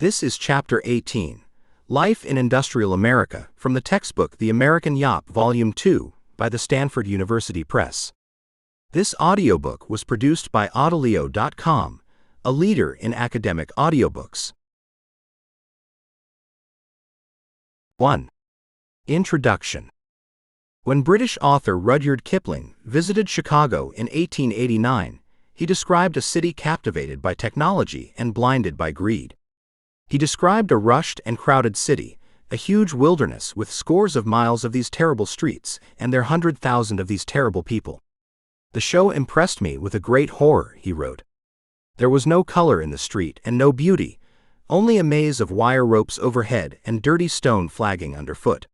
This is Chapter 18, Life in Industrial America, from the textbook The American Yawp, Volume 2, by the Stanford University Press. This audiobook was produced by Audileo.com, a leader in academic audiobooks. 1. Introduction. When British author Rudyard Kipling visited Chicago in 1889, he described a city captivated by technology and blinded by greed. He described a rushed and crowded city, a huge wilderness with scores of miles of these terrible streets and their 100,000 of these terrible people. The show impressed me with a great horror, he wrote. There was no color in the street and no beauty, only a maze of wire ropes overhead and dirty stone flagging underfoot.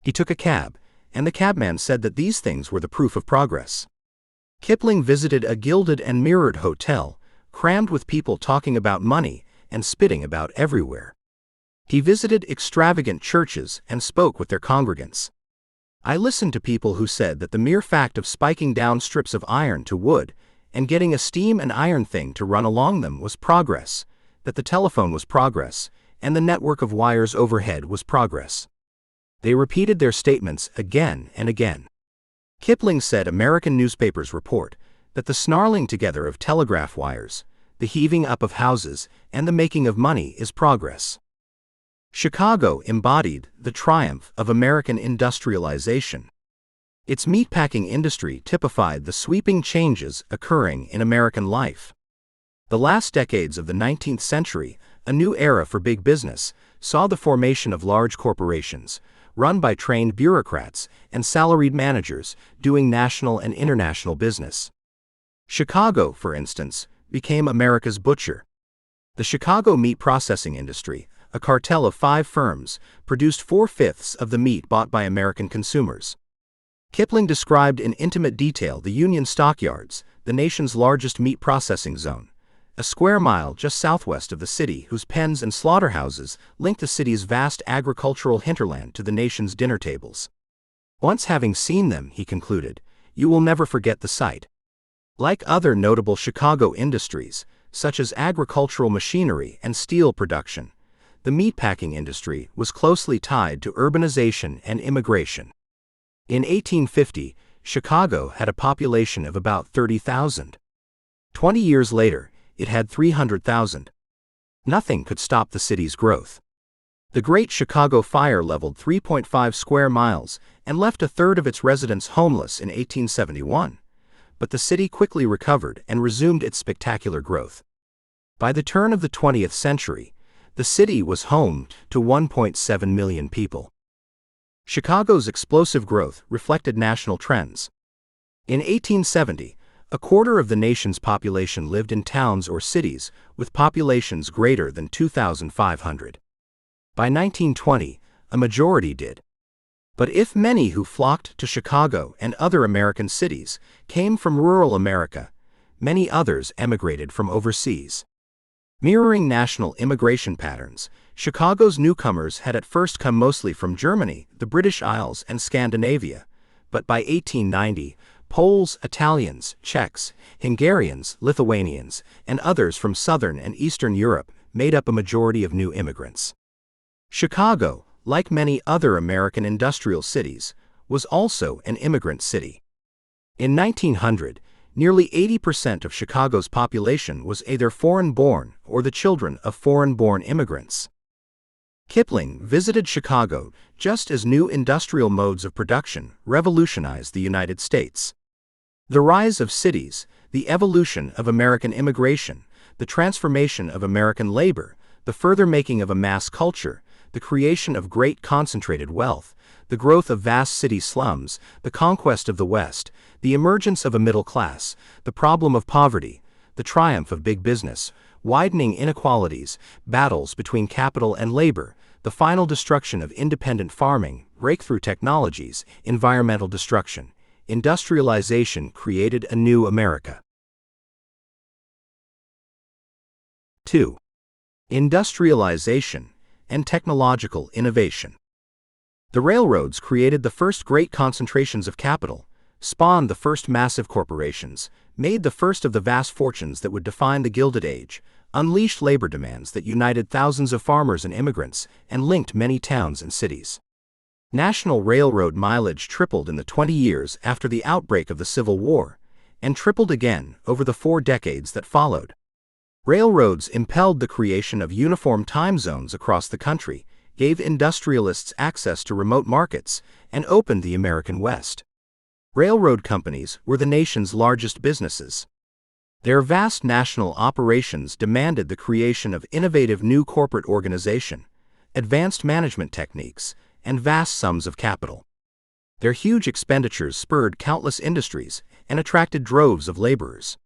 He took a cab, and the cabman said that these things were the proof of progress. Kipling visited a gilded and mirrored hotel, crammed with people talking about money and spitting about everywhere. He visited extravagant churches and spoke with their congregants. I listened to people who said that the mere fact of spiking down strips of iron to wood and getting a steam and iron thing to run along them was progress, that the telephone was progress, and the network of wires overhead was progress. They repeated their statements again and again. Kipling said American newspapers report that the snarling together of telegraph wires, the heaving up of houses, and the making of money is progress. Chicago embodied the triumph of American industrialization. Its meatpacking industry typified the sweeping changes occurring in American life. The last decades of the 19th century, a new era for big business, saw the formation of large corporations, run by trained bureaucrats and salaried managers doing national and international business. Chicago, for instance, became America's butcher. The Chicago meat processing industry, a cartel of 5 firms, produced 4/5 of the meat bought by American consumers. Kipling described in intimate detail the Union Stockyards, the nation's largest meat processing zone, a square mile just southwest of the city whose pens and slaughterhouses linked the city's vast agricultural hinterland to the nation's dinner tables. Once having seen them, he concluded, you will never forget the sight. Like other notable Chicago industries, such as agricultural machinery and steel production, the meatpacking industry was closely tied to urbanization and immigration. In 1850, Chicago had a population of about 30,000. 20 years later, it had 300,000. Nothing could stop the city's growth. The Great Chicago Fire leveled 3.5 square miles and left a third of its residents homeless in 1871. But the city quickly recovered and resumed its spectacular growth. By the turn of the 20th century, the city was home to 1.7 million people. Chicago's explosive growth reflected national trends. In 1870, a quarter of the nation's population lived in towns or cities with populations greater than 2,500. By 1920, a majority did. But if many who flocked to Chicago and other American cities came from rural America, many others emigrated from overseas. Mirroring national immigration patterns, Chicago's newcomers had at first come mostly from Germany, the British Isles, and Scandinavia, but by 1890, Poles, Italians, Czechs, Hungarians, Lithuanians, and others from Southern and Eastern Europe made up a majority of new immigrants. Chicago, like many other American industrial cities, was also an immigrant city. In 1900, nearly 80% of Chicago's population was either foreign-born or the children of foreign-born immigrants. Kipling visited Chicago just as new industrial modes of production revolutionized the United States. The rise of cities, the evolution of American immigration, the transformation of American labor, the further making of a mass culture, the creation of great concentrated wealth, the growth of vast city slums, the conquest of the West, the emergence of a middle class, the problem of poverty, the triumph of big business, widening inequalities, battles between capital and labor, the final destruction of independent farming, breakthrough technologies, environmental destruction. Industrialization created a new America. 2. Industrialization and technological innovation. The railroads created the first great concentrations of capital, spawned the first massive corporations, made the first of the vast fortunes that would define the Gilded Age, unleashed labor demands that united thousands of farmers and immigrants and linked many towns and cities. National railroad mileage tripled in the 20 years after the outbreak of the Civil War, and tripled again over the 4 decades that followed. Railroads impelled the creation of uniform time zones across the country, gave industrialists access to remote markets, and opened the American West. Railroad companies were the nation's largest businesses. Their vast national operations demanded the creation of innovative new corporate organization, advanced management techniques, and vast sums of capital. Their huge expenditures spurred countless industries and attracted droves of laborers.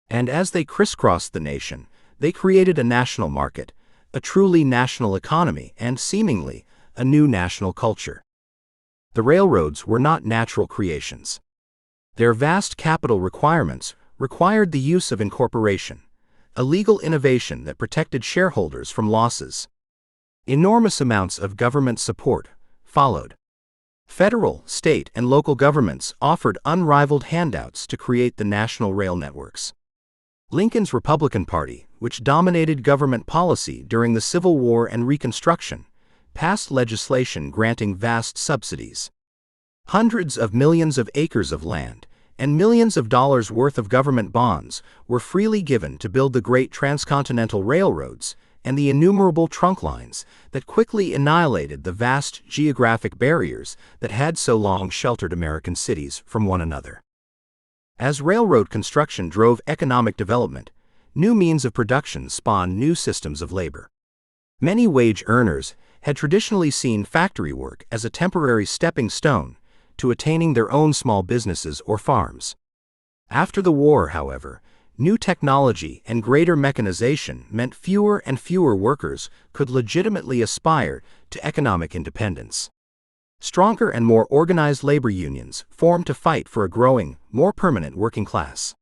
And as they crisscrossed the nation, they created a national market, a truly national economy, and seemingly a new national culture. The railroads were not natural creations. Their vast capital requirements required the use of incorporation, a legal innovation that protected shareholders from losses. Enormous amounts of government support followed. Federal, state, and local governments offered unrivaled handouts to create the national rail networks. Lincoln's Republican Party, which dominated government policy during the Civil War and Reconstruction, passed legislation granting vast subsidies. Hundreds of millions of acres of land and millions of dollars worth of government bonds were freely given to build the great transcontinental railroads and the innumerable trunk lines that quickly annihilated the vast geographic barriers that had so long sheltered American cities from one another. As railroad construction drove economic development, new means of production spawned new systems of labor. Many wage earners had traditionally seen factory work as a temporary stepping stone to attaining their own small businesses or farms. After the war, however, new technology and greater mechanization meant fewer and fewer workers could legitimately aspire to economic independence. Stronger and more organized labor unions formed to fight for a growing, more permanent working class.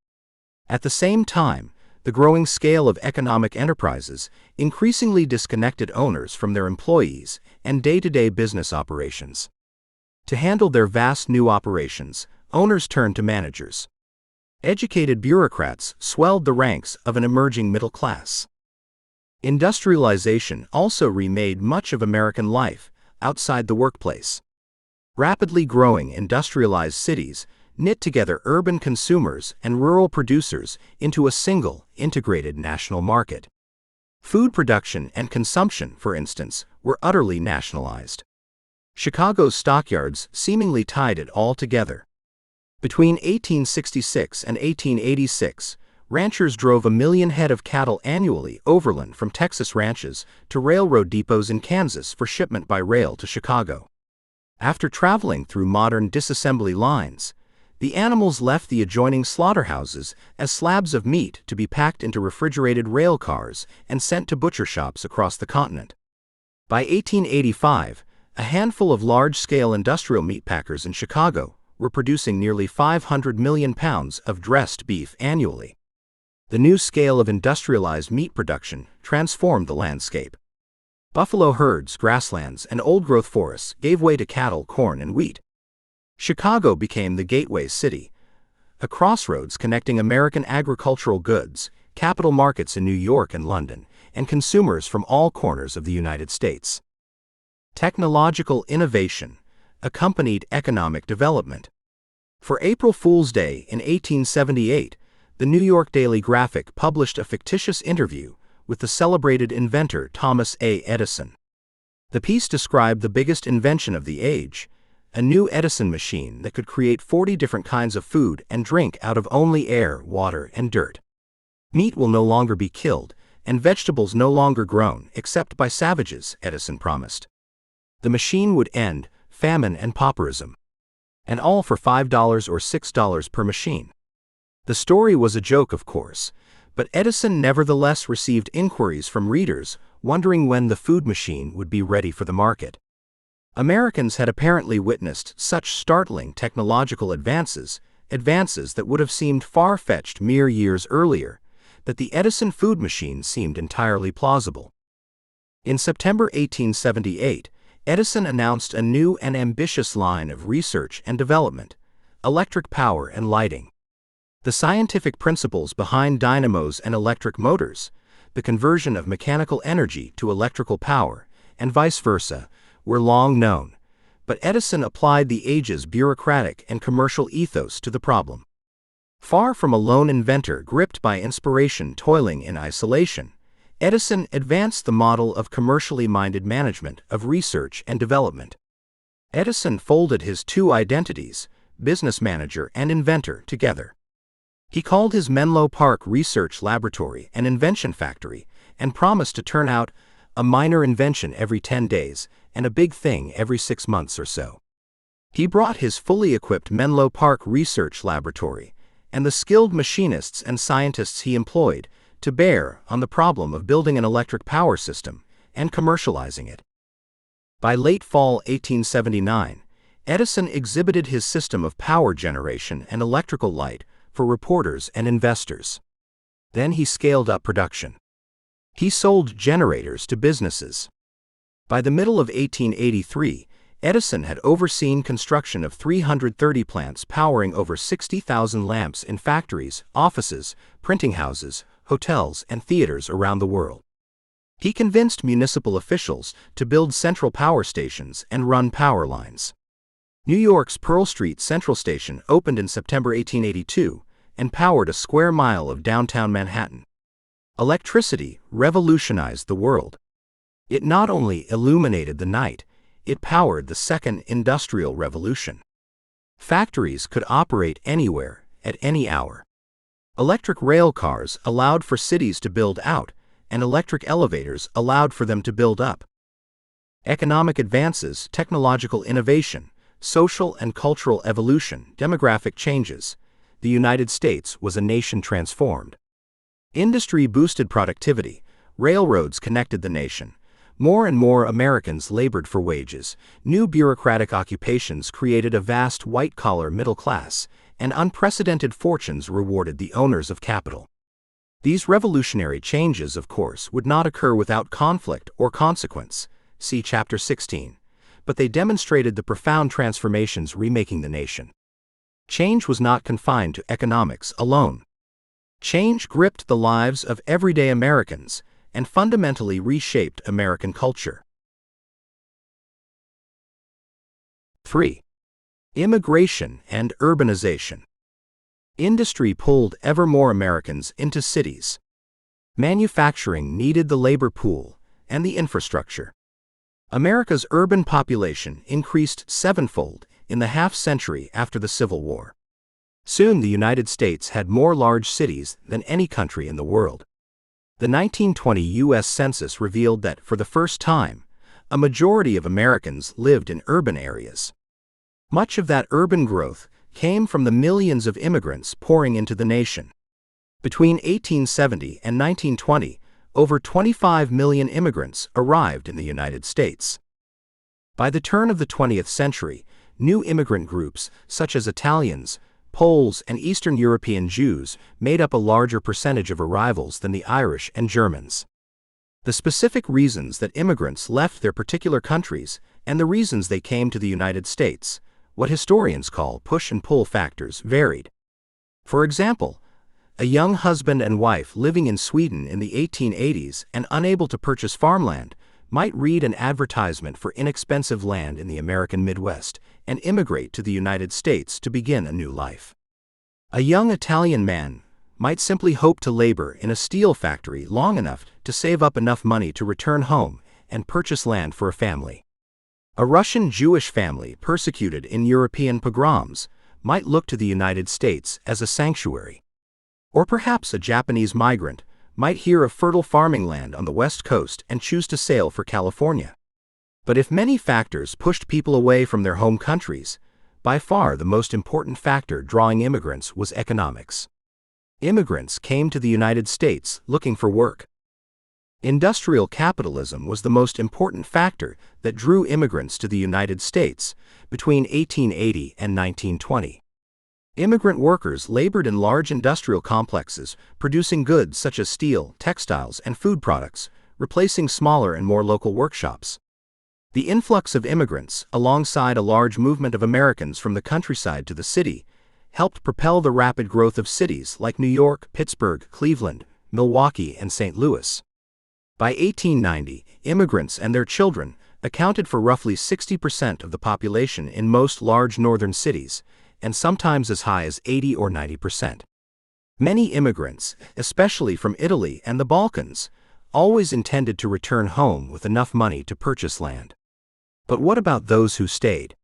At the same time, the growing scale of economic enterprises increasingly disconnected owners from their employees and day-to-day business operations. To handle their vast new operations, owners turned to managers. Educated bureaucrats swelled the ranks of an emerging middle class. Industrialization also remade much of American life outside the workplace. Rapidly growing industrialized cities knit together urban consumers and rural producers into a single, integrated national market. Food production and consumption, for instance, were utterly nationalized. Chicago's stockyards seemingly tied it all together. Between 1866 and 1886, ranchers drove 1 million head of cattle annually overland from Texas ranches to railroad depots in Kansas for shipment by rail to Chicago. After traveling through modern disassembly lines, the animals left the adjoining slaughterhouses as slabs of meat to be packed into refrigerated rail cars and sent to butcher shops across the continent. By 1885, a handful of large-scale industrial meat packers in Chicago were producing nearly 500 million pounds of dressed beef annually. The new scale of industrialized meat production transformed the landscape. Buffalo herds, grasslands, and old-growth forests gave way to cattle, corn, and wheat. Chicago became the gateway city, a crossroads connecting American agricultural goods, capital markets in New York and London, and consumers from all corners of the United States. Technological innovation accompanied economic development. For April Fool's Day in 1878, the New York Daily Graphic published a fictitious interview with the celebrated inventor Thomas A. Edison. The piece described the biggest invention of the age, a new Edison machine that could create 40 different kinds of food and drink out of only air, water, and dirt. Meat will no longer be killed, and vegetables no longer grown except by savages, Edison promised. The machine would end famine and pauperism. And all for $5 or $6 per machine. The story was a joke, of course, but Edison nevertheless received inquiries from readers wondering when the food machine would be ready for the market. Americans had apparently witnessed such startling technological advances that would have seemed far-fetched mere years earlier, that the Edison food machine seemed entirely plausible. In September 1878, Edison announced a new and ambitious line of research and development: electric power and lighting. The scientific principles behind dynamos and electric motors, the conversion of mechanical energy to electrical power, and vice versa, were long known, but Edison applied the age's bureaucratic and commercial ethos to the problem. Far from a lone inventor gripped by inspiration toiling in isolation, Edison advanced the model of commercially minded management of research and development. Edison folded his two identities, business manager and inventor, together. He called his Menlo Park research laboratory an invention factory and promised to turn out a minor invention every 10 days and a big thing every 6 months or so. He brought his fully equipped Menlo Park research laboratory and the skilled machinists and scientists he employed to bear on the problem of building an electric power system and commercializing it. By late fall 1879, Edison exhibited his system of power generation and electrical light for reporters and investors. Then he scaled up production. He sold generators to businesses. By the middle of 1883, Edison had overseen construction of 330 plants powering over 60,000 lamps in factories, offices, printing houses, hotels, and theaters around the world. He convinced municipal officials to build central power stations and run power lines. New York's Pearl Street Central Station opened in September 1882 and powered a square mile of downtown Manhattan. Electricity revolutionized the world. It not only illuminated the night, it powered the second industrial revolution. Factories could operate anywhere, at any hour. Electric rail cars allowed for cities to build out, and electric elevators allowed for them to build up. Economic advances, technological innovation, social and cultural evolution, demographic changes. The United States was a nation transformed. Industry boosted productivity, railroads connected the nation. More and more Americans labored for wages, new bureaucratic occupations created a vast white-collar middle class, and unprecedented fortunes rewarded the owners of capital. These revolutionary changes, of course, would not occur without conflict or consequence, see Chapter 16, but they demonstrated the profound transformations remaking the nation. Change was not confined to economics alone. Change gripped the lives of everyday Americans and fundamentally reshaped American culture. 3. Immigration and urbanization. Industry pulled ever more Americans into cities. Manufacturing needed the labor pool and the infrastructure. America's urban population increased sevenfold in the half-century after the Civil War. Soon the United States had more large cities than any country in the world. The 1920 U.S. Census revealed that, for the first time, a majority of Americans lived in urban areas. Much of that urban growth came from the millions of immigrants pouring into the nation. Between 1870 and 1920, over 25 million immigrants arrived in the United States. By the turn of the 20th century, new immigrant groups, such as Italians, Poles, and Eastern European Jews, made up a larger percentage of arrivals than the Irish and Germans. The specific reasons that immigrants left their particular countries and the reasons they came to the United States, what historians call push and pull factors, varied. For example, a young husband and wife living in Sweden in the 1880s and unable to purchase farmland might read an advertisement for inexpensive land in the American Midwest and immigrate to the United States to begin a new life. A young Italian man might simply hope to labor in a steel factory long enough to save up enough money to return home and purchase land for a family. A Russian Jewish family persecuted in European pogroms might look to the United States as a sanctuary. Or perhaps a Japanese migrant might hear of fertile farming land on the West Coast and choose to sail for California. But if many factors pushed people away from their home countries, by far the most important factor drawing immigrants was economics. Immigrants came to the United States looking for work. Industrial capitalism was the most important factor that drew immigrants to the United States between 1880 and 1920. Immigrant workers labored in large industrial complexes, producing goods such as steel, textiles, and food products, replacing smaller and more local workshops. The influx of immigrants, alongside a large movement of Americans from the countryside to the city, helped propel the rapid growth of cities like New York, Pittsburgh, Cleveland, Milwaukee, and St. Louis. By 1890, immigrants and their children accounted for roughly 60% of the population in most large northern cities, and sometimes as high as 80 or 90%. Many immigrants, especially from Italy and the Balkans, always intended to return home with enough money to purchase land. But what about those who stayed?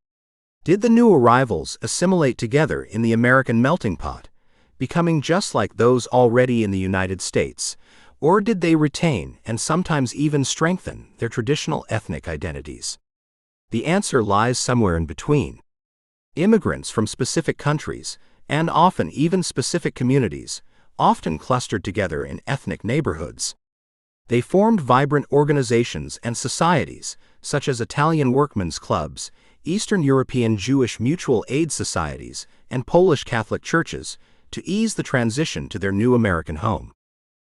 Did the new arrivals assimilate together in the American melting pot, becoming just like those already in the United States, or did they retain and sometimes even strengthen their traditional ethnic identities? The answer lies somewhere in between. Immigrants from specific countries, and often even specific communities, often clustered together in ethnic neighborhoods. They formed vibrant organizations and societies, such as Italian workmen's clubs, Eastern European Jewish mutual aid societies, and Polish Catholic churches, to ease the transition to their new American home.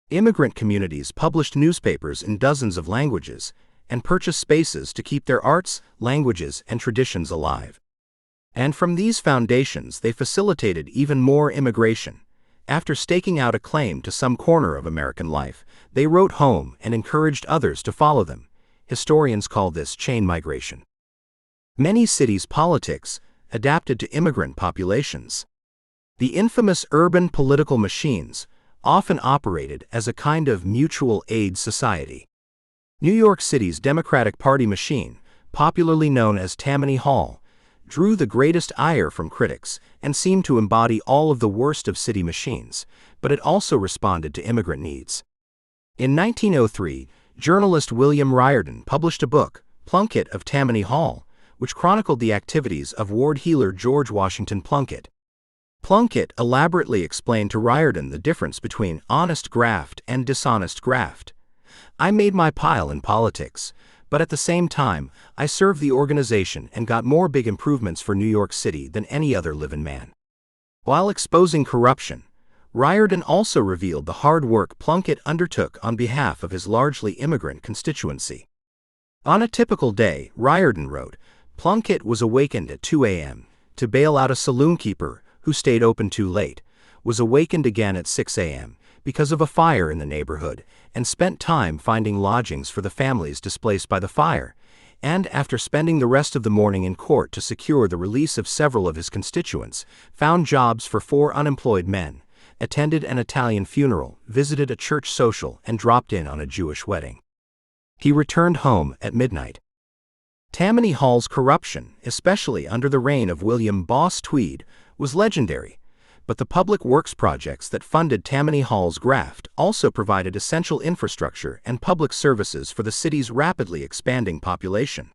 Immigrant communities published newspapers in dozens of languages and purchased spaces to keep their arts, languages, and traditions alive. And from these foundations they facilitated even more immigration. After staking out a claim to some corner of American life, they wrote home and encouraged others to follow them. Historians call this chain migration. Many cities' politics adapted to immigrant populations. The infamous urban political machines often operated as a kind of mutual aid society. New York City's Democratic Party machine, popularly known as Tammany Hall, drew the greatest ire from critics and seemed to embody all of the worst of city machines, but it also responded to immigrant needs. In 1903, journalist William Riordan published a book, Plunkett of Tammany Hall, which chronicled the activities of ward heeler George Washington Plunkett. Plunkett elaborately explained to Riordan the difference between honest graft and dishonest graft. "I made my pile in politics, but at the same time, I served the organization and got more big improvements for New York City than any other living man." While exposing corruption, Riordan also revealed the hard work Plunkett undertook on behalf of his largely immigrant constituency. On a typical day, Riordan wrote, Plunkett was awakened at 2 a.m. to bail out a saloon-keeper who stayed open too late, was awakened again at 6 a.m. because of a fire in the neighborhood, and spent time finding lodgings for the families displaced by the fire, and after spending the rest of the morning in court to secure the release of several of his constituents, found jobs for 4 unemployed men, attended an Italian funeral, visited a church social, and dropped in on a Jewish wedding. He returned home at midnight. Tammany Hall's corruption, especially under the reign of William Boss Tweed, was legendary, but the public works projects that funded Tammany Hall's graft also provided essential infrastructure and public services for the city's rapidly expanding population.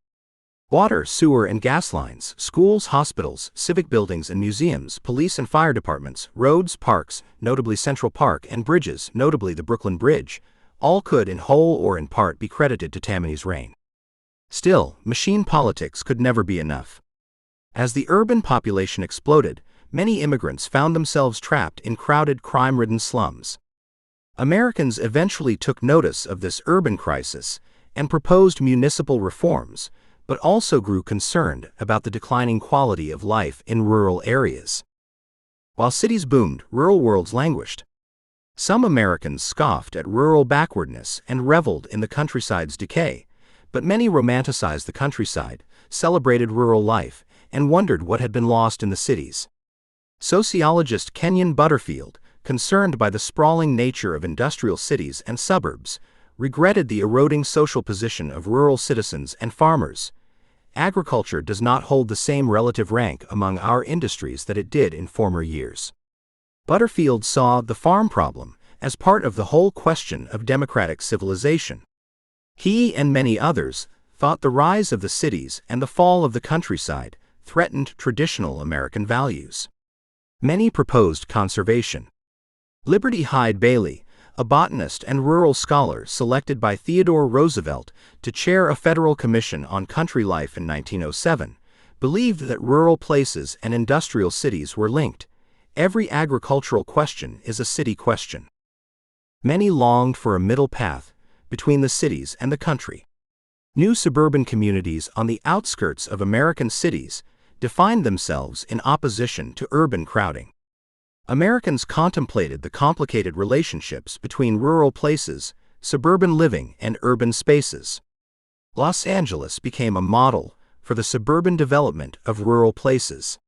Water, sewer, and gas lines, schools, hospitals, civic buildings and museums, police and fire departments, roads, parks, notably Central Park, and bridges, notably the Brooklyn Bridge, all could in whole or in part be credited to Tammany's reign. Still, machine politics could never be enough. As the urban population exploded, many immigrants found themselves trapped in crowded, crime-ridden slums. Americans eventually took notice of this urban crisis and proposed municipal reforms, but also grew concerned about the declining quality of life in rural areas. While cities boomed, rural worlds languished. Some Americans scoffed at rural backwardness and reveled in the countryside's decay, but many romanticized the countryside, celebrated rural life, and wondered what had been lost in the cities. Sociologist Kenyon Butterfield, concerned by the sprawling nature of industrial cities and suburbs, regretted the eroding social position of rural citizens and farmers. Agriculture does not hold the same relative rank among our industries that it did in former years. Butterfield saw the farm problem as part of the whole question of democratic civilization. He and many others thought the rise of the cities and the fall of the countryside threatened traditional American values. Many proposed conservation. Liberty Hyde Bailey, a botanist and rural scholar selected by Theodore Roosevelt to chair a federal commission on country life in 1907, believed that rural places and industrial cities were linked. Every agricultural question is a city question. Many longed for a middle path between the cities and the country. New suburban communities on the outskirts of American cities defined themselves in opposition to urban crowding. Americans contemplated the complicated relationships between rural places, suburban living, and urban spaces. Los Angeles became a model for the suburban development of rural places.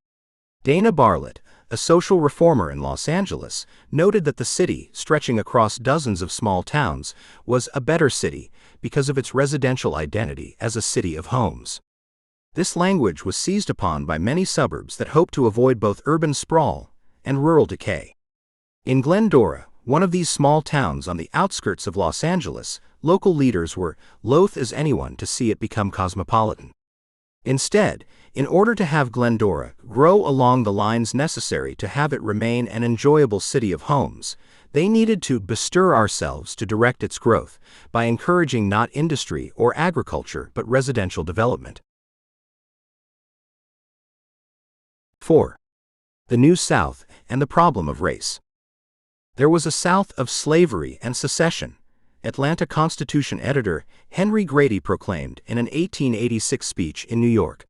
Dana Bartlett, a social reformer in Los Angeles, noted that the city, stretching across dozens of small towns, was a better city because of its residential identity as a city of homes. This language was seized upon by many suburbs that hoped to avoid both urban sprawl and rural decay. In Glendora, one of these small towns on the outskirts of Los Angeles, local leaders were loath as anyone to see it become cosmopolitan. Instead, in order to have Glendora grow along the lines necessary to have it remain an enjoyable city of homes, they needed to bestir ourselves to direct its growth by encouraging not industry or agriculture but residential development. 4. The New South and the problem of race. There was a South of slavery and secession, Atlanta Constitution editor Henry Grady proclaimed in an 1886 speech in New York.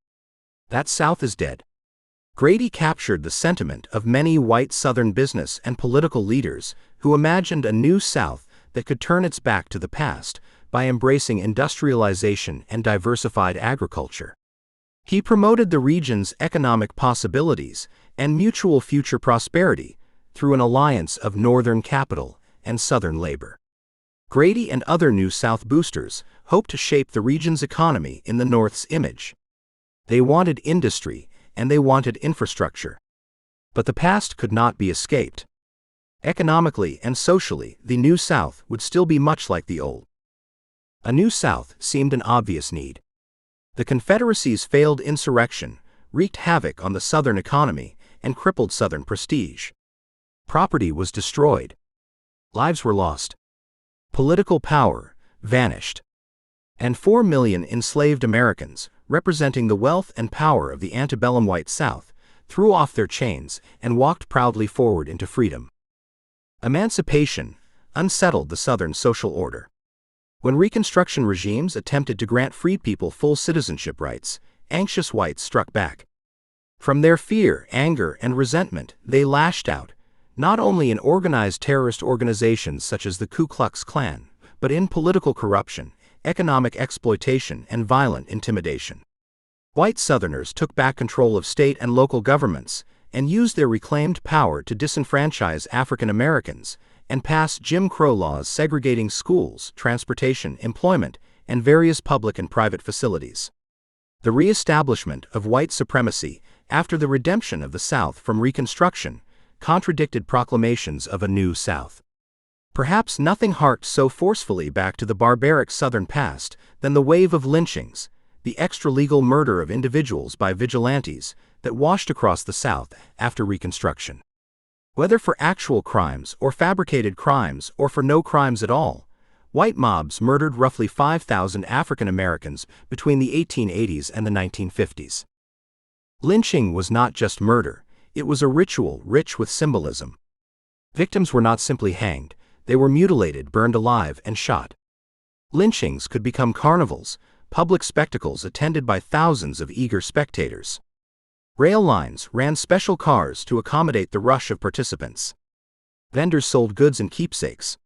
That South is dead. Grady captured the sentiment of many white Southern business and political leaders who imagined a new South that could turn its back to the past by embracing industrialization and diversified agriculture. He promoted the region's economic possibilities and mutual future prosperity through an alliance of Northern capital and Southern labor. Grady and other New South boosters hoped to shape the region's economy in the North's image. They wanted industry and they wanted infrastructure. But the past could not be escaped. Economically and socially, the New South would still be much like the old. A New South seemed an obvious need. The Confederacy's failed insurrection wreaked havoc on the Southern economy and crippled Southern prestige. Property was destroyed. Lives were lost. Political power vanished. And 4 million enslaved Americans, representing the wealth and power of the antebellum white South, threw off their chains and walked proudly forward into freedom. Emancipation unsettled the Southern social order. When Reconstruction regimes attempted to grant freed people full citizenship rights, anxious whites struck back. From their fear, anger, and resentment, they lashed out, not only in organized terrorist organizations such as the Ku Klux Klan, but in political corruption, economic exploitation, and violent intimidation. White Southerners took back control of state and local governments and used their reclaimed power to disenfranchise African Americans and pass Jim Crow laws segregating schools, transportation, employment, and various public and private facilities. The re-establishment of white supremacy after the redemption of the South from Reconstruction contradicted proclamations of a New South. Perhaps nothing harked so forcefully back to the barbaric Southern past than the wave of lynchings, the extra-legal murder of individuals by vigilantes that washed across the South after Reconstruction. Whether for actual crimes or fabricated crimes or for no crimes at all, white mobs murdered roughly 5,000 African Americans between the 1880s and the 1950s. Lynching was not just murder, it was a ritual rich with symbolism. Victims were not simply hanged, they were mutilated, burned alive, and shot. Lynchings could become carnivals, public spectacles attended by thousands of eager spectators. Rail lines ran special cars to accommodate the rush of participants. Vendors sold goods and keepsakes.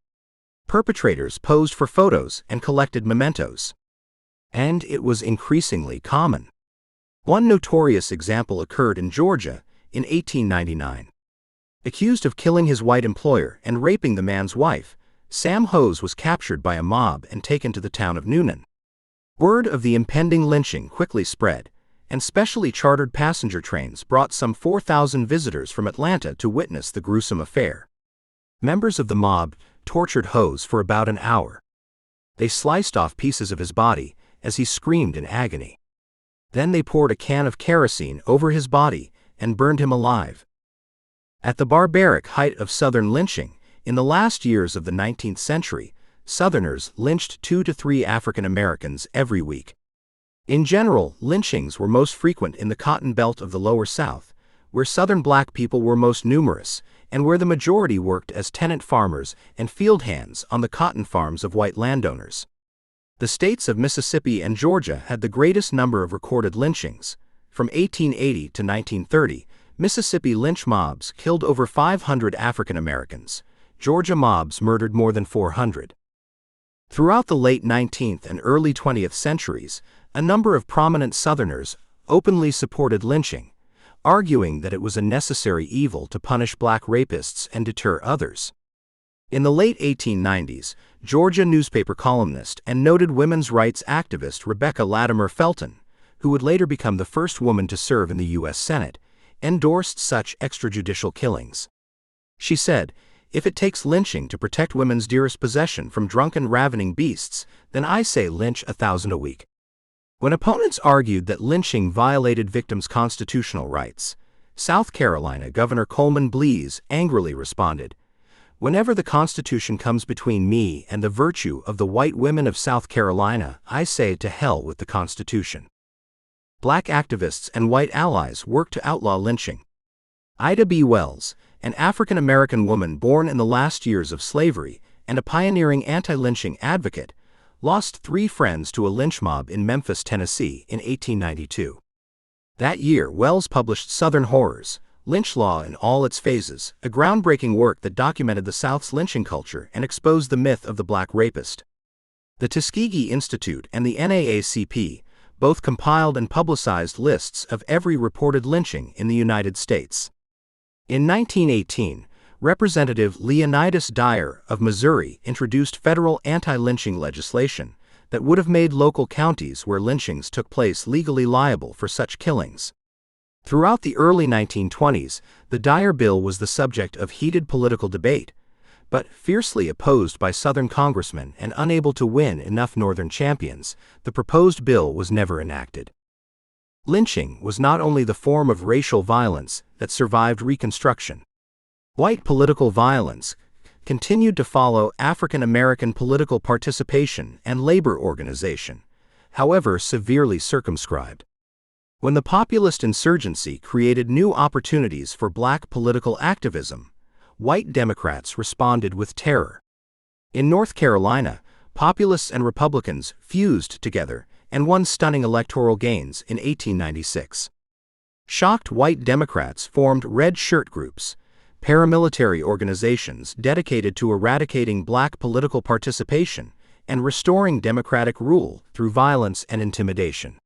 Perpetrators posed for photos and collected mementos. And it was increasingly common. One notorious example occurred in Georgia in 1899. Accused of killing his white employer and raping the man's wife, Sam Hose was captured by a mob and taken to the town of Noonan. Word of the impending lynching quickly spread, and specially chartered passenger trains brought some 4,000 visitors from Atlanta to witness the gruesome affair. Members of the mob tortured Hose for about an hour. They sliced off pieces of his body as he screamed in agony. Then they poured a can of kerosene over his body and burned him alive. At the barbaric height of Southern lynching, in the last years of the 19th century, Southerners lynched 2 to 3 African Americans every week. In general, lynchings were most frequent in the cotton belt of the Lower South, where Southern black people were most numerous, and where the majority worked as tenant farmers and field hands on the cotton farms of white landowners. The states of Mississippi and Georgia had the greatest number of recorded lynchings. From 1880 to 1930, Mississippi lynch mobs killed over 500 African Americans. Georgia mobs murdered more than 400. Throughout the late 19th and early 20th centuries, a number of prominent Southerners openly supported lynching, arguing that it was a necessary evil to punish black rapists and deter others. In the late 1890s, Georgia newspaper columnist and noted women's rights activist Rebecca Latimer Felton, who would later become the first woman to serve in the U.S. Senate, endorsed such extrajudicial killings. She said, "If it takes lynching to protect women's dearest possession from drunken ravening beasts, then I say lynch 1,000 a week." When opponents argued that lynching violated victims' constitutional rights, South Carolina Governor Coleman Blease angrily responded, "Whenever the Constitution comes between me and the virtue of the white women of South Carolina, I say to hell with the Constitution." Black activists and white allies worked to outlaw lynching. Ida B. Wells, an African-American woman born in the last years of slavery and a pioneering anti-lynching advocate, lost 3 friends to a lynch mob in Memphis, Tennessee in 1892. That year, Wells published Southern Horrors, Lynch Law in All Its Phases, a groundbreaking work that documented the South's lynching culture and exposed the myth of the black rapist. The Tuskegee Institute and the NAACP both compiled and publicized lists of every reported lynching in the United States. In 1918, Representative Leonidas Dyer of Missouri introduced federal anti-lynching legislation that would have made local counties where lynchings took place legally liable for such killings. Throughout the early 1920s, the Dyer bill was the subject of heated political debate, but fiercely opposed by Southern congressmen and unable to win enough Northern champions, the proposed bill was never enacted. Lynching was not only the form of racial violence that survived Reconstruction. White political violence continued to follow African American political participation and labor organization, however severely circumscribed. When the populist insurgency created new opportunities for black political activism, white Democrats responded with terror. In North Carolina, populists and Republicans fused together and won stunning electoral gains in 1896. Shocked white Democrats formed red shirt groups, paramilitary organizations dedicated to eradicating black political participation and restoring democratic rule through violence and intimidation.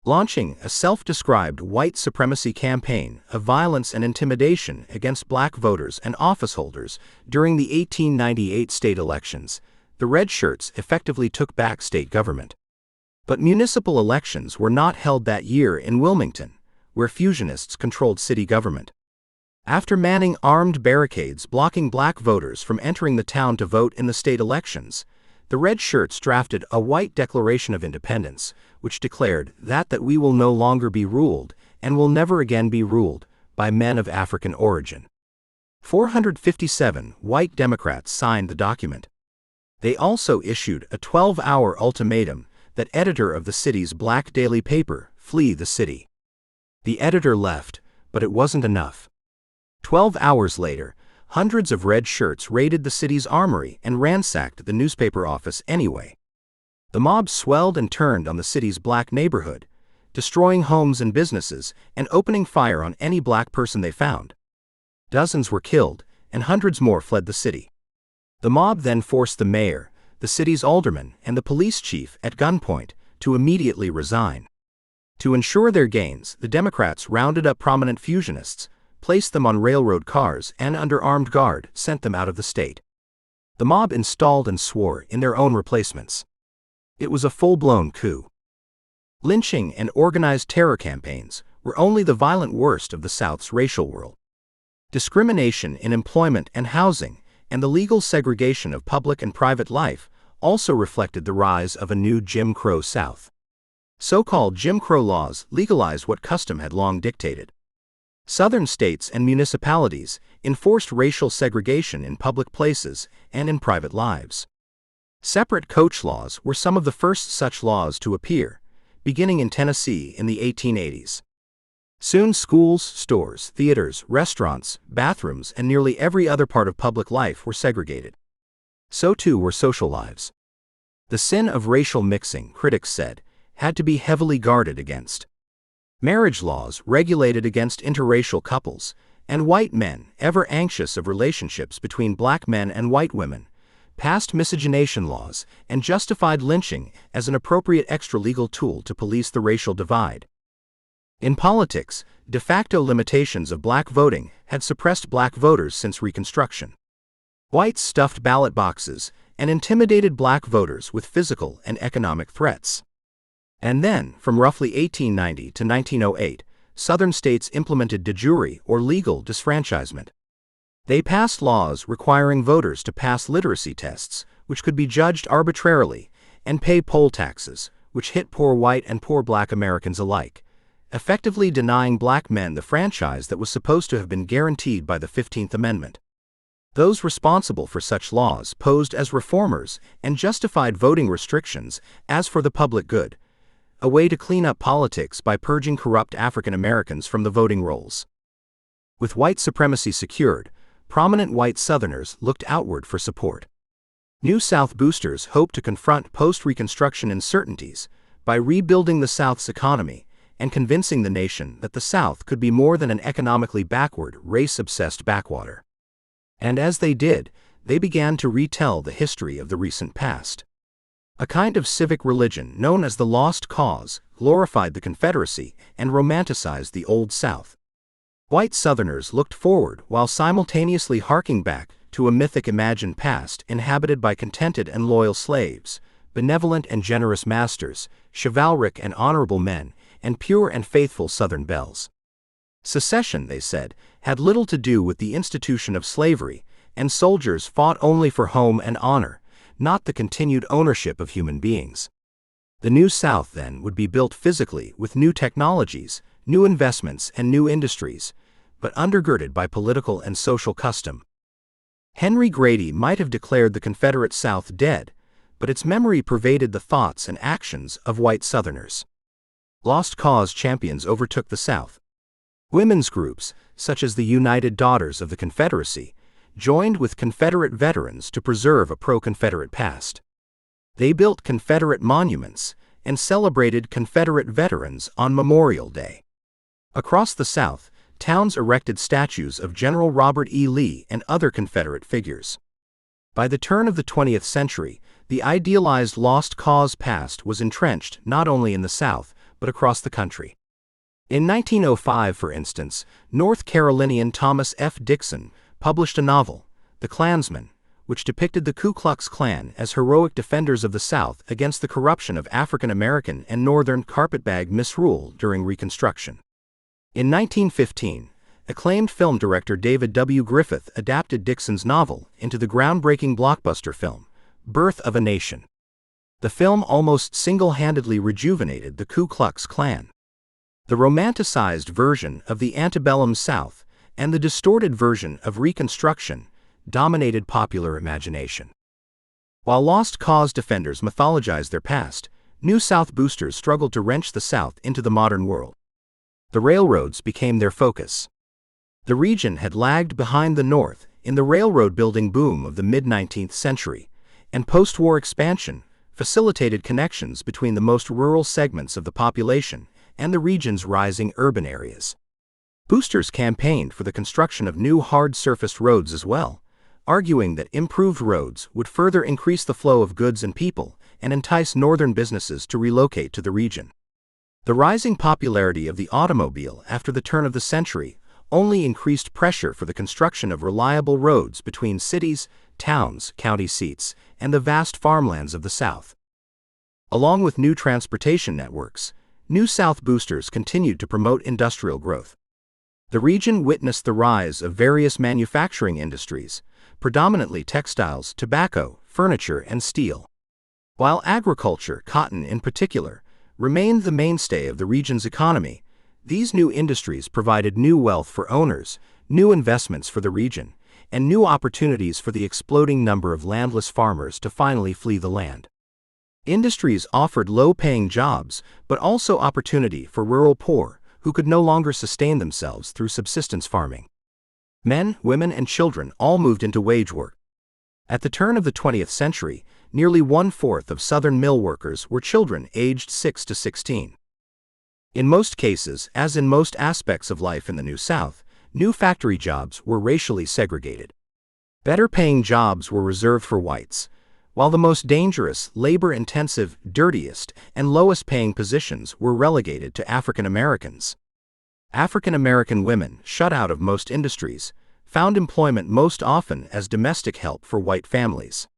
Launching a self-described white supremacy campaign of violence and intimidation against black voters and officeholders during the 1898 state elections, the Red Shirts effectively took back state government. But municipal elections were not held that year in Wilmington, where fusionists controlled city government. After manning armed barricades blocking black voters from entering the town to vote in the state elections, the Red Shirts drafted a white Declaration of Independence, which declared that we will no longer be ruled, and will never again be ruled, by men of African origin. 457 white Democrats signed the document. They also issued a 12-hour ultimatum that editor of the city's black daily paper flee the city. The editor left, but it wasn't enough. 12 hours later, hundreds of red shirts raided the city's armory and ransacked the newspaper office anyway. The mob swelled and turned on the city's black neighborhood, destroying homes and businesses and opening fire on any black person they found. Dozens were killed, and hundreds more fled the city. The mob then forced the mayor, the city's alderman, and the police chief at gunpoint to immediately resign. To ensure their gains, the Democrats rounded up prominent fusionists, placed them on railroad cars, and under armed guard sent them out of the state. The mob installed and swore in their own replacements. It was a full-blown coup. Lynching and organized terror campaigns were only the violent worst of the South's racial world. Discrimination in employment and housing and the legal segregation of public and private life also reflected the rise of a new Jim Crow South. So-called Jim Crow laws legalized what custom had long dictated. Southern states and municipalities enforced racial segregation in public places and in private lives. Separate coach laws were some of the first such laws to appear, beginning in Tennessee in the 1880s. Soon schools, stores, theaters, restaurants, bathrooms, and nearly every other part of public life were segregated. So too were social lives. The sin of racial mixing, critics said, had to be heavily guarded against. Marriage laws regulated against interracial couples, and white men, ever anxious of relationships between black men and white women, passed miscegenation laws, and justified lynching as an appropriate extra-legal tool to police the racial divide. In politics, de facto limitations of black voting had suppressed black voters since Reconstruction. Whites stuffed ballot boxes and intimidated black voters with physical and economic threats. And then, from roughly 1890 to 1908, Southern states implemented de jure or legal disfranchisement. They passed laws requiring voters to pass literacy tests, which could be judged arbitrarily, and pay poll taxes, which hit poor white and poor black Americans alike, effectively denying black men the franchise that was supposed to have been guaranteed by the 15th Amendment. Those responsible for such laws posed as reformers and justified voting restrictions as for the public good, a way to clean up politics by purging corrupt African Americans from the voting rolls. With white supremacy secured, prominent white Southerners looked outward for support. New South boosters hoped to confront post-Reconstruction uncertainties by rebuilding the South's economy and convincing the nation that the South could be more than an economically backward, race-obsessed backwater. And as they did, they began to retell the history of the recent past. A kind of civic religion known as the Lost Cause glorified the Confederacy and romanticized the Old South. White Southerners looked forward while simultaneously harking back to a mythic imagined past inhabited by contented and loyal slaves, benevolent and generous masters, chivalric and honorable men, and pure and faithful Southern belles. Secession, they said, had little to do with the institution of slavery, and soldiers fought only for home and honor, not the continued ownership of human beings. The New South, then, would be built physically with new technologies, new investments, and new industries, but undergirded by political and social custom. Henry Grady might have declared the Confederate South dead, but its memory pervaded the thoughts and actions of white Southerners. Lost Cause champions overtook the South. Women's groups, such as the United Daughters of the Confederacy, joined with Confederate veterans to preserve a pro-Confederate past. They built Confederate monuments and celebrated Confederate veterans on Memorial Day. Across the South, towns erected statues of General Robert E. Lee and other Confederate figures. By the turn of the 20th century, the idealized Lost Cause past was entrenched not only in the South, but across the country. In 1905, for instance, North Carolinian Thomas F. Dixon published a novel, The Klansmen, which depicted the Ku Klux Klan as heroic defenders of the South against the corruption of African American and Northern carpetbag misrule during Reconstruction. In 1915, acclaimed film director David W. Griffith adapted Dixon's novel into the groundbreaking blockbuster film, Birth of a Nation. The film almost single-handedly rejuvenated the Ku Klux Klan. The romanticized version of the antebellum South and the distorted version of Reconstruction dominated popular imagination. While Lost Cause defenders mythologized their past, New South boosters struggled to wrench the South into the modern world. The railroads became their focus. The region had lagged behind the North in the railroad building boom of the mid-19th century, and post-war expansion facilitated connections between the most rural segments of the population and the region's rising urban areas. Boosters campaigned for the construction of new hard-surfaced roads as well, arguing that improved roads would further increase the flow of goods and people and entice northern businesses to relocate to the region. The rising popularity of the automobile after the turn of the century only increased pressure for the construction of reliable roads between cities, towns, county seats, and the vast farmlands of the South. Along with new transportation networks, New South boosters continued to promote industrial growth. The region witnessed the rise of various manufacturing industries, predominantly textiles, tobacco, furniture, and steel. While agriculture, cotton in particular, remained the mainstay of the region's economy, these new industries provided new wealth for owners, new investments for the region, and new opportunities for the exploding number of landless farmers to finally flee the land. Industries offered low-paying jobs, but also opportunity for rural poor who could no longer sustain themselves through subsistence farming. Men, women, and children all moved into wage work. At the turn of the 20th century, nearly one-fourth of Southern mill workers were children aged 6 to 16. In most cases, as in most aspects of life in the New South, new factory jobs were racially segregated. Better-paying jobs were reserved for whites, while the most dangerous, labor-intensive, dirtiest, and lowest-paying positions were relegated to African Americans. African American women, shut out of most industries, found employment most often as domestic help for white families.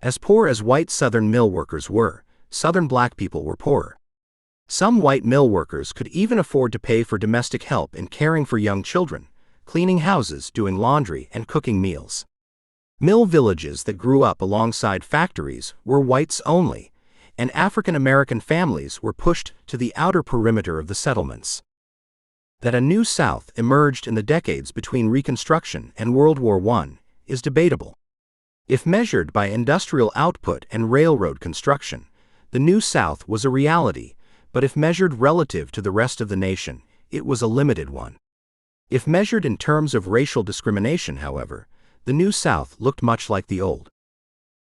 As poor as white Southern mill workers were, Southern black people were poorer. Some white mill workers could even afford to pay for domestic help in caring for young children, cleaning houses, doing laundry, and cooking meals. Mill villages that grew up alongside factories were whites only, and African American families were pushed to the outer perimeter of the settlements. That a new South emerged in the decades between Reconstruction and World War I is debatable. If measured by industrial output and railroad construction, the New South was a reality, but if measured relative to the rest of the nation, it was a limited one. If measured in terms of racial discrimination, however, the New South looked much like the old.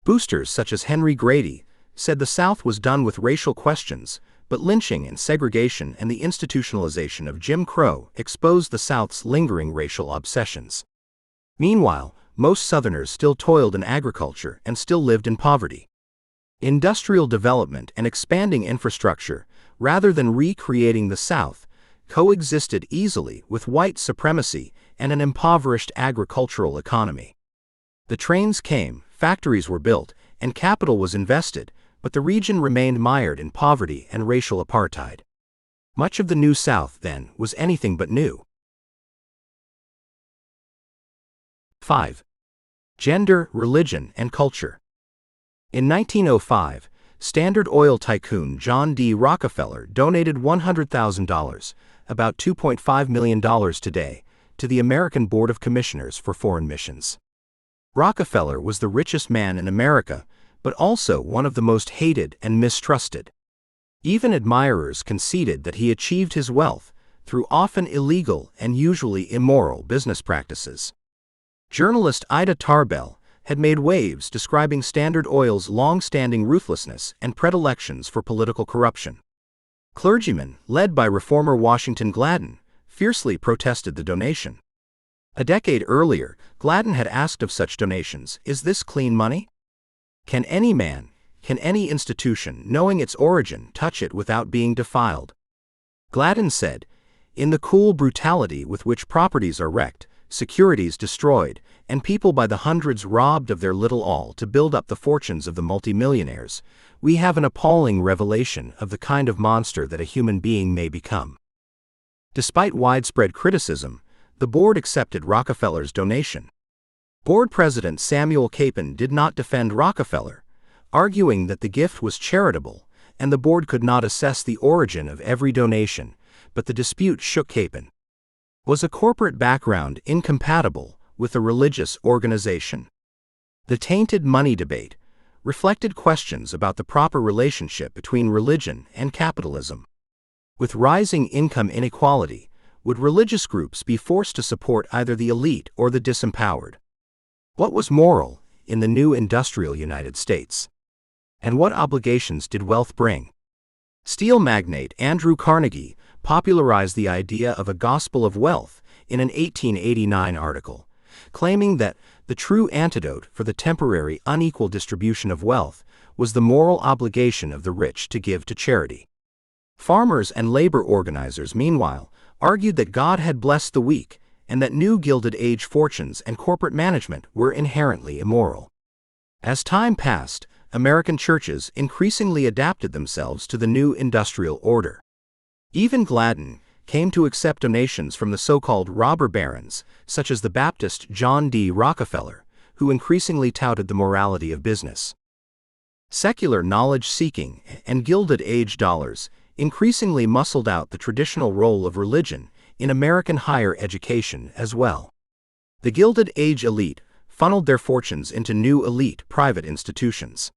Boosters such as Henry Grady said the South was done with racial questions, but lynching and segregation and the institutionalization of Jim Crow exposed the South's lingering racial obsessions. Meanwhile, most Southerners still toiled in agriculture and still lived in poverty. Industrial development and expanding infrastructure, rather than recreating the South, coexisted easily with white supremacy and an impoverished agricultural economy. The trains came, factories were built, and capital was invested, but the region remained mired in poverty and racial apartheid. Much of the New South, then, was anything but new. 5. Gender, religion, and culture. In 1905, Standard Oil tycoon John D. Rockefeller donated $100,000, about $2.5 million today, to the American Board of Commissioners for Foreign Missions. Rockefeller was the richest man in America, but also one of the most hated and mistrusted. Even admirers conceded that he achieved his wealth through often illegal and usually immoral business practices. Journalist Ida Tarbell had made waves describing Standard Oil's long-standing ruthlessness and predilections for political corruption. Clergymen, led by reformer Washington Gladden, fiercely protested the donation. A decade earlier, Gladden had asked of such donations, "Is this clean money? Can any man, can any institution, knowing its origin, touch it without being defiled?" Gladden said, "In the cool brutality with which properties are wrecked, securities destroyed, and people by the hundreds robbed of their little all to build up the fortunes of the multimillionaires, we have an appalling revelation of the kind of monster that a human being may become." Despite widespread criticism, the board accepted Rockefeller's donation. Board President Samuel Capon did not defend Rockefeller, arguing that the gift was charitable and the board could not assess the origin of every donation, but the dispute shook Capon. Was a corporate background incompatible with a religious organization? The tainted money debate reflected questions about the proper relationship between religion and capitalism. With rising income inequality, would religious groups be forced to support either the elite or the disempowered? What was moral in the new industrial United States? And what obligations did wealth bring? Steel magnate Andrew Carnegie popularized the idea of a gospel of wealth in an 1889 article, claiming that the true antidote for the temporary unequal distribution of wealth was the moral obligation of the rich to give to charity. Farmers and labor organizers, meanwhile, argued that God had blessed the weak and that new Gilded Age fortunes and corporate management were inherently immoral. As time passed, American churches increasingly adapted themselves to the new industrial order. Even Gladden came to accept donations from the so-called robber barons, such as the Baptist John D. Rockefeller, who increasingly touted the morality of business. Secular knowledge-seeking and Gilded Age dollars increasingly muscled out the traditional role of religion in American higher education as well. The Gilded Age elite funneled their fortunes into new elite private institutions.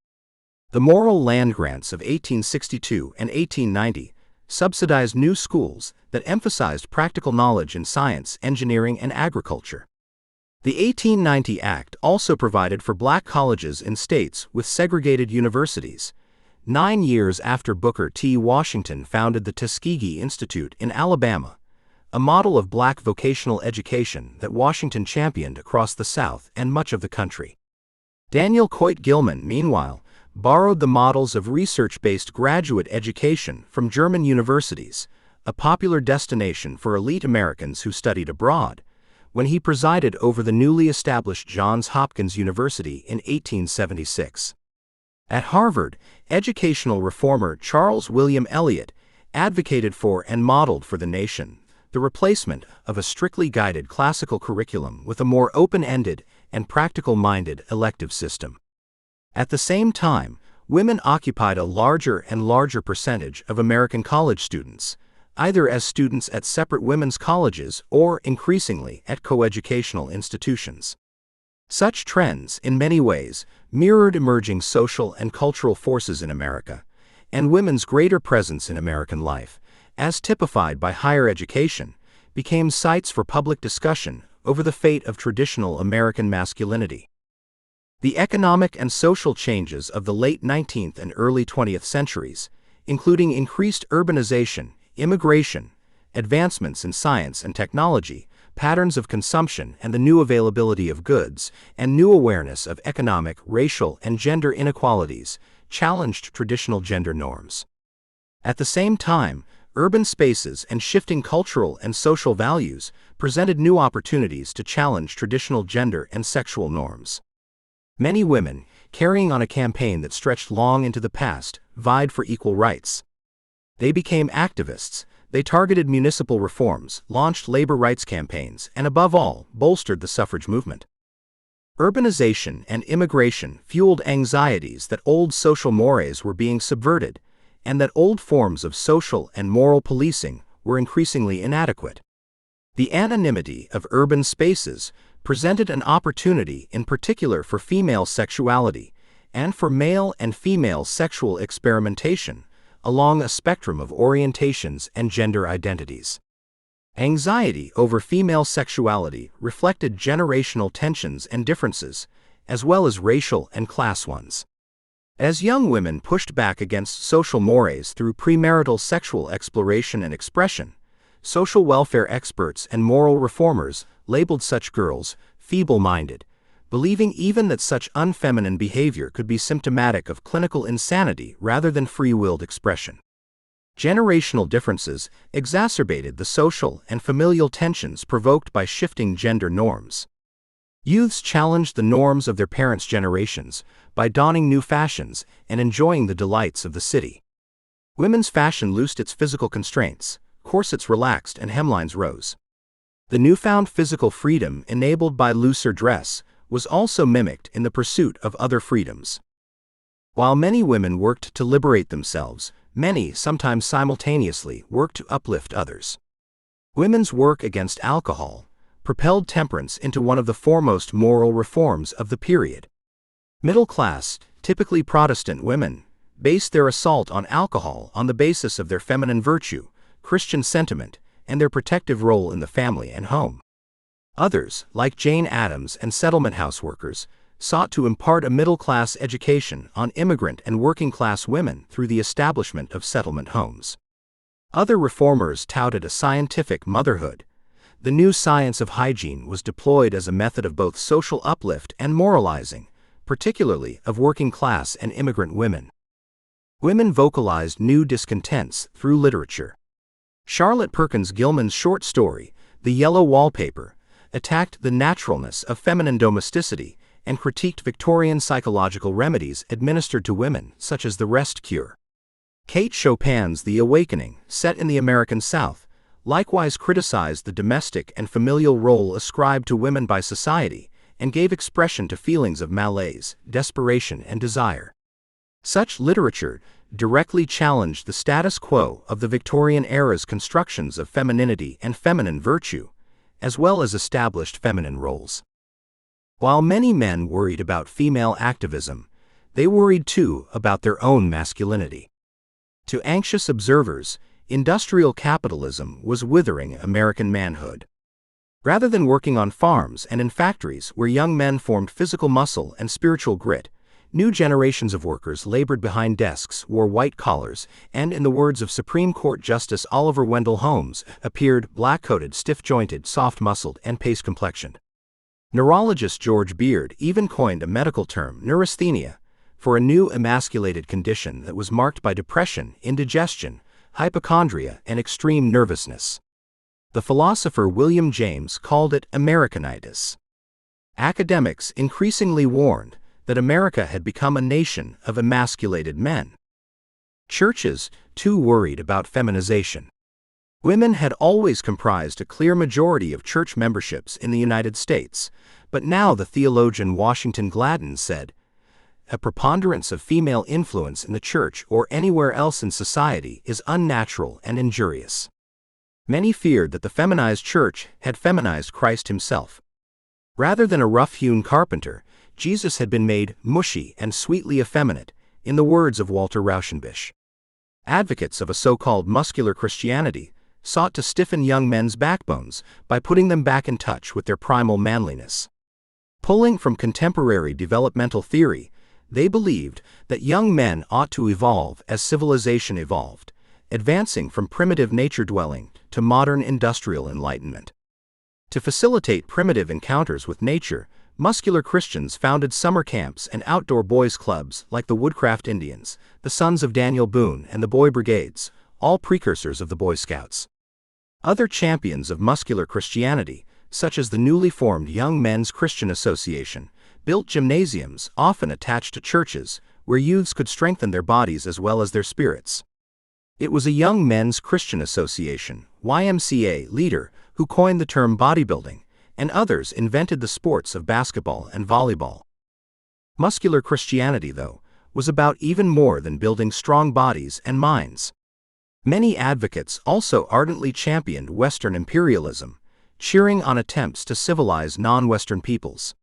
The Morrill Land Grants of 1862 and 1890 subsidized new schools that emphasized practical knowledge in science, engineering, and agriculture. The 1890 Act also provided for black colleges in states with segregated universities. 9 years after Booker T. Washington founded the Tuskegee Institute in Alabama, a model of black vocational education that Washington championed across the South and much of the country. Daniel Coit Gilman, meanwhile, borrowed the models of research-based graduate education from German universities, a popular destination for elite Americans who studied abroad, when he presided over the newly established Johns Hopkins University in 1876. At Harvard, educational reformer Charles William Eliot advocated for and modeled for the nation the replacement of a strictly guided classical curriculum with a more open-ended and practical-minded elective system. At the same time, women occupied a larger and larger percentage of American college students, either as students at separate women's colleges or, increasingly, at coeducational institutions. Such trends, in many ways, mirrored emerging social and cultural forces in America, and women's greater presence in American life, as typified by higher education, became sites for public discussion over the fate of traditional American masculinity. The economic and social changes of the late 19th and early 20th centuries, including increased urbanization, immigration, advancements in science and technology, patterns of consumption and the new availability of goods, and new awareness of economic, racial, and gender inequalities, challenged traditional gender norms. At the same time, urban spaces and shifting cultural and social values presented new opportunities to challenge traditional gender and sexual norms. Many women, carrying on a campaign that stretched long into the past, vied for equal rights. They became activists, they targeted municipal reforms, launched labor rights campaigns, and above all, bolstered the suffrage movement. Urbanization and immigration fueled anxieties that old social mores were being subverted, and that old forms of social and moral policing were increasingly inadequate. The anonymity of urban spaces presented an opportunity in particular for female sexuality and for male and female sexual experimentation along a spectrum of orientations and gender identities. Anxiety over female sexuality reflected generational tensions and differences, as well as racial and class ones. As young women pushed back against social mores through premarital sexual exploration and expression, social welfare experts and moral reformers labeled such girls feeble-minded, believing even that such unfeminine behavior could be symptomatic of clinical insanity rather than free-willed expression. Generational differences exacerbated the social and familial tensions provoked by shifting gender norms. Youths challenged the norms of their parents' generations by donning new fashions and enjoying the delights of the city. Women's fashion loosed its physical constraints, corsets relaxed and hemlines rose. The newfound physical freedom enabled by looser dress was also mimicked in the pursuit of other freedoms. While many women worked to liberate themselves, many, sometimes simultaneously, worked to uplift others. Women's work against alcohol propelled temperance into one of the foremost moral reforms of the period. Middle-class, typically Protestant women based their assault on alcohol on the basis of their feminine virtue, Christian sentiment, and their protective role in the family and home. Others, like Jane Addams and settlement house workers, sought to impart a middle-class education on immigrant and working-class women through the establishment of settlement homes. Other reformers touted a scientific motherhood. The new science of hygiene was deployed as a method of both social uplift and moralizing, particularly of working-class and immigrant women. Women vocalized new discontents through literature. Charlotte Perkins Gilman's short story, The Yellow Wallpaper, attacked the naturalness of feminine domesticity and critiqued Victorian psychological remedies administered to women, such as the rest cure. Kate Chopin's The Awakening, set in the American South, likewise criticized the domestic and familial role ascribed to women by society and gave expression to feelings of malaise, desperation, and desire. Such literature directly challenged the status quo of the Victorian era's constructions of femininity and feminine virtue, as well as established feminine roles. While many men worried about female activism, they worried too about their own masculinity. To anxious observers, industrial capitalism was withering American manhood. Rather than working on farms and in factories where young men formed physical muscle and spiritual grit, New generations of workers labored behind desks, wore white collars, and, in the words of Supreme Court Justice Oliver Wendell Holmes, appeared black-coated, stiff-jointed, soft-muscled, and paste-complexioned. Neurologist George Beard even coined a medical term, neurasthenia, for a new emasculated condition that was marked by depression, indigestion, hypochondria, and extreme nervousness. The philosopher William James called it Americanitis. Academics increasingly warned that America had become a nation of emasculated men. Churches, too, worried about feminization. Women had always comprised a clear majority of church memberships in the United States, but now the theologian Washington Gladden said, "A preponderance of female influence in the church or anywhere else in society is unnatural and injurious." Many feared that the feminized church had feminized Christ himself. Rather than a rough-hewn carpenter, Jesus had been made mushy and sweetly effeminate, in the words of Walter Rauschenbusch. Advocates of a so-called muscular Christianity sought to stiffen young men's backbones by putting them back in touch with their primal manliness. Pulling from contemporary developmental theory, they believed that young men ought to evolve as civilization evolved, advancing from primitive nature-dwelling to modern industrial enlightenment. To facilitate primitive encounters with nature, muscular Christians founded summer camps and outdoor boys' clubs like the Woodcraft Indians, the Sons of Daniel Boone, and the Boy Brigades, all precursors of the Boy Scouts. Other champions of muscular Christianity, such as the newly formed Young Men's Christian Association, built gymnasiums often attached to churches where youths could strengthen their bodies as well as their spirits. It was a Young Men's Christian Association, YMCA, leader who coined the term bodybuilding, and others invented the sports of basketball and volleyball. Muscular Christianity, though, was about even more than building strong bodies and minds. Many advocates also ardently championed Western imperialism, cheering on attempts to civilize non-Western peoples.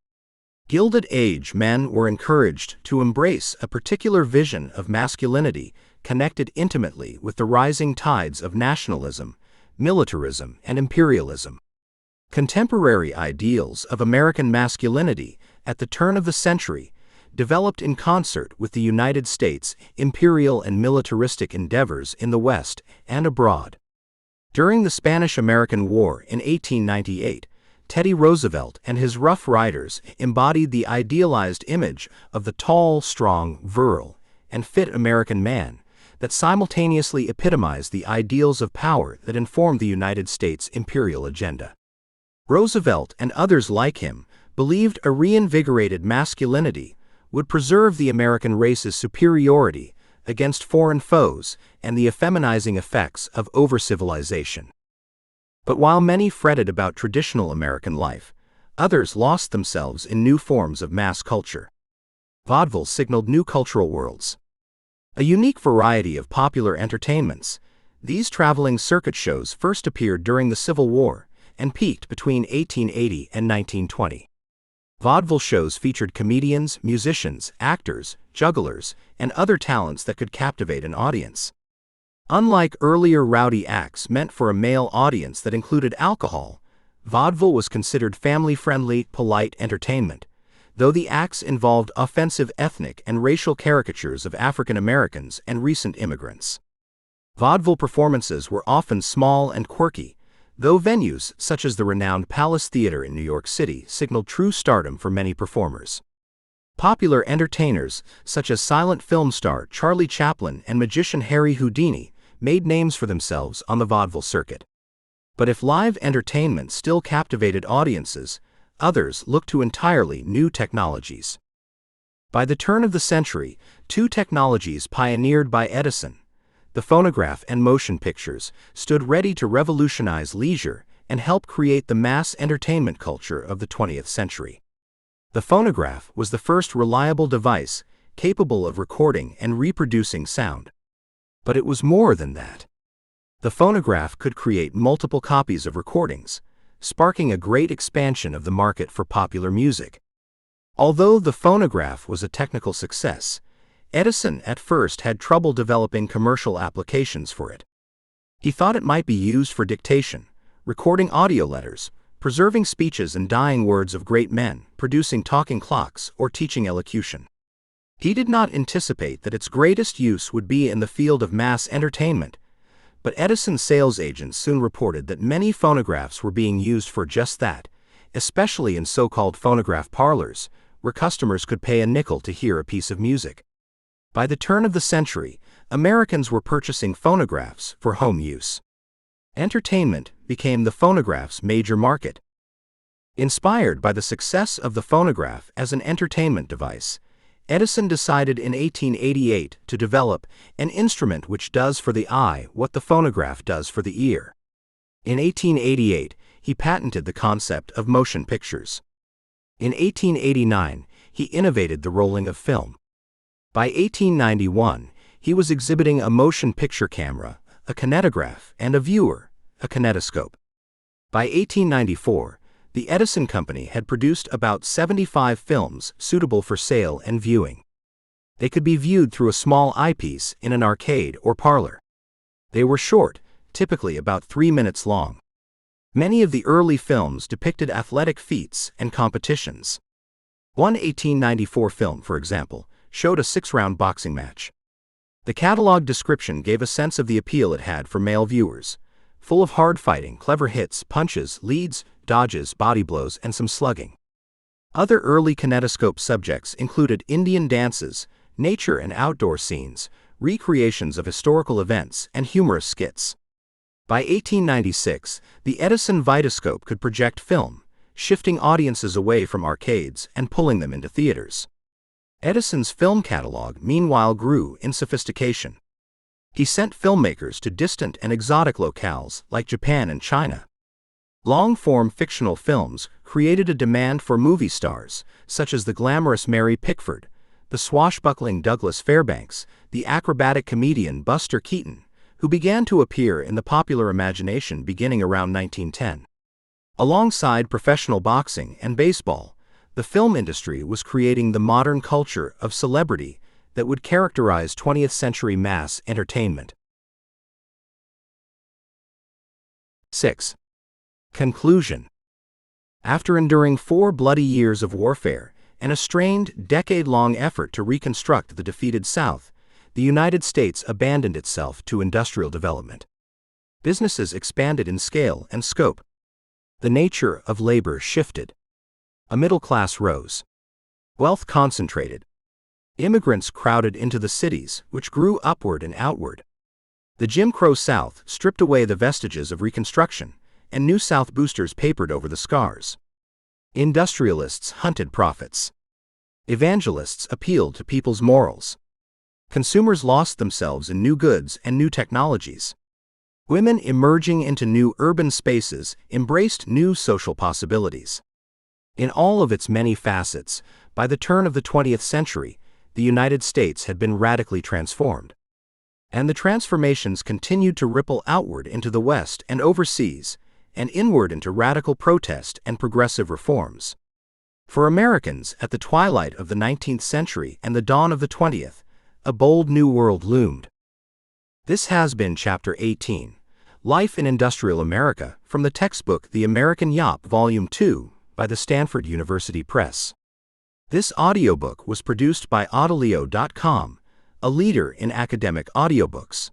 Gilded Age men were encouraged to embrace a particular vision of masculinity connected intimately with the rising tides of nationalism, militarism, and imperialism. Contemporary ideals of American masculinity at the turn of the century developed in concert with the United States' imperial and militaristic endeavors in the West and abroad. During the Spanish-American War in 1898, Teddy Roosevelt and his Rough Riders embodied the idealized image of the tall, strong, virile, and fit American man that simultaneously epitomized the ideals of power that informed the United States imperial agenda. Roosevelt and others like him believed a reinvigorated masculinity would preserve the American race's superiority against foreign foes and the effeminizing effects of over-civilization. But while many fretted about traditional American life, others lost themselves in new forms of mass culture. Vaudeville signaled new cultural worlds. A unique variety of popular entertainments, these traveling circuit shows first appeared during the Civil War and peaked between 1880 and 1920. Vaudeville shows featured comedians, musicians, actors, jugglers, and other talents that could captivate an audience. Unlike earlier rowdy acts meant for a male audience that included alcohol, vaudeville was considered family-friendly, polite entertainment, though the acts involved offensive ethnic and racial caricatures of African Americans and recent immigrants. Vaudeville performances were often small and quirky, though venues such as the renowned Palace Theater in New York City signaled true stardom for many performers. Popular entertainers such as silent film star Charlie Chaplin and magician Harry Houdini made names for themselves on the vaudeville circuit. But if live entertainment still captivated audiences, others looked to entirely new technologies. By the turn of the century, two technologies pioneered by Edison, the phonograph and motion pictures, stood ready to revolutionize leisure and help create the mass entertainment culture of the 20th century. The phonograph was the first reliable device capable of recording and reproducing sound. But it was more than that. The phonograph could create multiple copies of recordings, sparking a great expansion of the market for popular music. Although the phonograph was a technical success, Edison at first had trouble developing commercial applications for it. He thought it might be used for dictation, recording audio letters, preserving speeches and dying words of great men, producing talking clocks, or teaching elocution. He did not anticipate that its greatest use would be in the field of mass entertainment, but Edison's sales agents soon reported that many phonographs were being used for just that, especially in so-called phonograph parlors, where customers could pay a nickel to hear a piece of music. By the turn of the century, Americans were purchasing phonographs for home use. Entertainment became the phonograph's major market. Inspired by the success of the phonograph as an entertainment device, Edison decided in 1888 to develop an instrument which does for the eye what the phonograph does for the ear. In 1888, he patented the concept of motion pictures. In 1889, he innovated the rolling of film. By 1891, he was exhibiting a motion picture camera, a kinetograph, and a viewer, a kinetoscope. By 1894, the Edison Company had produced about 75 films suitable for sale and viewing. They could be viewed through a small eyepiece in an arcade or parlor. They were short, typically about 3 minutes long. Many of the early films depicted athletic feats and competitions. One 1894 film, for example, showed a 6-round boxing match. The catalog description gave a sense of the appeal it had for male viewers, full of hard fighting, clever hits, punches, leads, dodges, body blows, and some slugging. Other early kinetoscope subjects included Indian dances, nature and outdoor scenes, recreations of historical events, and humorous skits. By 1896, the Edison Vitascope could project film, shifting audiences away from arcades and pulling them into theaters. Edison's film catalog, meanwhile, grew in sophistication. He sent filmmakers to distant and exotic locales like Japan and China. Long-form fictional films created a demand for movie stars, such as the glamorous Mary Pickford, the swashbuckling Douglas Fairbanks, the acrobatic comedian Buster Keaton, who began to appear in the popular imagination beginning around 1910. Alongside professional boxing and baseball, the film industry was creating the modern culture of celebrity that would characterize 20th-century mass entertainment. 6. Conclusion. After enduring 4 bloody years of warfare and a strained, decade-long effort to reconstruct the defeated South, the United States abandoned itself to industrial development. Businesses expanded in scale and scope. The nature of labor shifted. A middle class rose. Wealth concentrated. Immigrants crowded into the cities, which grew upward and outward. The Jim Crow South stripped away the vestiges of Reconstruction, and New South boosters papered over the scars. Industrialists hunted profits. Evangelists appealed to people's morals. Consumers lost themselves in new goods and new technologies. Women emerging into new urban spaces embraced new social possibilities. In all of its many facets, by the turn of the 20th century, the United States had been radically transformed. And the transformations continued to ripple outward into the West and overseas, and inward into radical protest and progressive reforms. For Americans at the twilight of the 19th century and the dawn of the 20th, a bold new world loomed. This has been Chapter 18, Life in Industrial America, from the textbook The American Yawp, Volume 2, by the Stanford University Press. This audiobook was produced by Audileo.com, a leader in academic audiobooks.